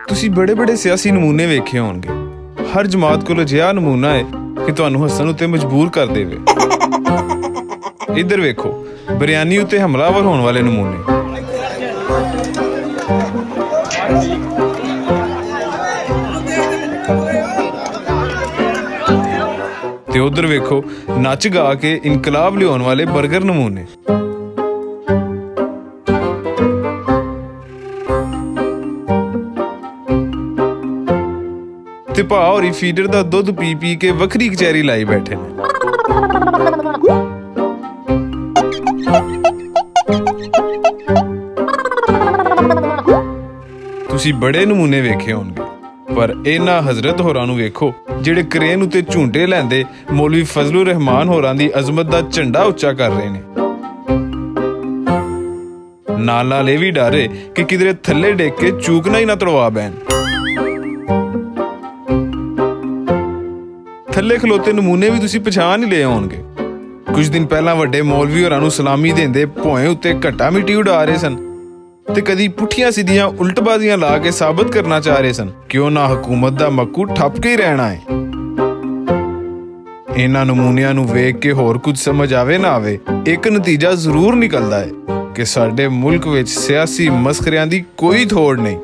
ਤੁਸੀਂ ਬੜੇ ਬੜੇ ਸਿਆਸੀ ਨਮੂਨੇ ਵੇਖੇ ਹੋਣਗੇ। ਹਰ ਜਮਾਤ ਕੋਲ ਅਜਿਹਾ ਨਮੂਨਾ ਹੈ ਕਿ ਤੁਹਾਨੂੰ ਹੱਸਣ ਉੱਤੇ ਮਜਬੂਰ ਕਰ ਦੇਵੇ। ਇੱਧਰ ਵੇਖੋ, ਬਿਰਿਆਨੀ ਉੱਤੇ ਹਮਲਾਵਰ ਹੋਣ ਵਾਲੇ ਨਮੂਨੇ। ਤੇ ਉਧਰ ਵੇਖੋ, ਨੱਚ ਗਾ ਕੇ ਇਨਕਲਾਬ ਲਿਆਉਣ ਵਾਲੇ ਬਰਗਰ ਨਮੂਨੇ। ਤੇ ਭਾ ਹੋਰੀ ਫੀਡਰ ਦਾ ਦੁੱਧ ਪੀ ਪੀ ਕੇ ਵੱਖਰੀ ਕਚਹਿਰੀ ਲਾਈ ਬੈਠੇ ਨੇ। ਤੁਸੀਂ ਬੜੇ ਨਮੂਨੇ ਵੇਖੇ ਹੋਣਗੇ, ਪਰ ਇਹਨਾਂ ਹਜ਼ਰਤ ਹੋਰਾਂ ਨੂੰ ਵੇਖੋ ਜਿਹੜੇ ਕਰੇਨ ਉੱਤੇ ਝੂੰਟੇ ਲੈਂਦੇ ਮੌਲਵੀ ਫਜ਼ਲੁਰ ਰਹਿਮਾਨ ਹੋਰਾਂ ਦੀ ਅਜ਼ਮਤ ਦਾ ਝੰਡਾ ਉੱਚਾ ਕਰ ਰਹੇ ਨੇ। ਨਾਲ ਨਾਲ ਇਹ ਵੀ ਡਰੇ ਕਿ ਕਿਧਰੇ ਥੱਲੇ ਡੇਕ ਕੇ ਚੂਕਣਾ ਹੀ ਨਾ ਤੜਵਾ ਬੈਣ। ਥੱਲੇ ਖਲੋਤੇ ਨਮੂਨੇ ਵੀ ਤੁਸੀਂ ਪਛਾਣ ਹੀ ਲਏ ਹੋਣਗੇ। ਕੁਝ ਦਿਨ ਪਹਿਲਾਂ ਵੱਡੇ ਮੌਲਵੀ ਹੋਰਾਂ ਨੂੰ ਸਲਾਮੀ ਦਿੰਦੇ ਭੋਏ ਉੱਤੇ ਘੱਟਾ ਮਿੱਟੀ ਉਡਾ ਰਹੇ ਸਨ ਤੇ ਕਦੀ ਪੁੱਠੀਆਂ ਸਿੱਧੀਆਂ ਉਲਟਬਾਜ਼ੀਆਂ ਲਾ ਕੇ ਸਾਬਤ ਕਰਨਾ ਚਾਹ ਰਹੇ ਸਨ ਕਿ ਉਹਨਾਂ ਹਕੂਮਤ ਦਾ ਮੱਕੂ ਠੱਪ ਕੇ ਹੀ ਰਹਿਣਾ ਹੈ। ਇਹਨਾਂ ਨਮੂਨਿਆਂ ਨੂੰ ਵੇਖ ਕੇ ਹੋਰ ਕੁਝ ਸਮਝ ਆਵੇ ਨਾ ਆਵੇ, ਇੱਕ ਨਤੀਜਾ ਜ਼ਰੂਰ ਨਿਕਲਦਾ ਹੈ ਕਿ ਸਾਡੇ ਮੁਲਕ ਵਿੱਚ ਸਿਆਸੀ ਮਸਖਰਿਆਂ ਦੀ ਕੋਈ ਥੋੜ ਨਹੀਂ।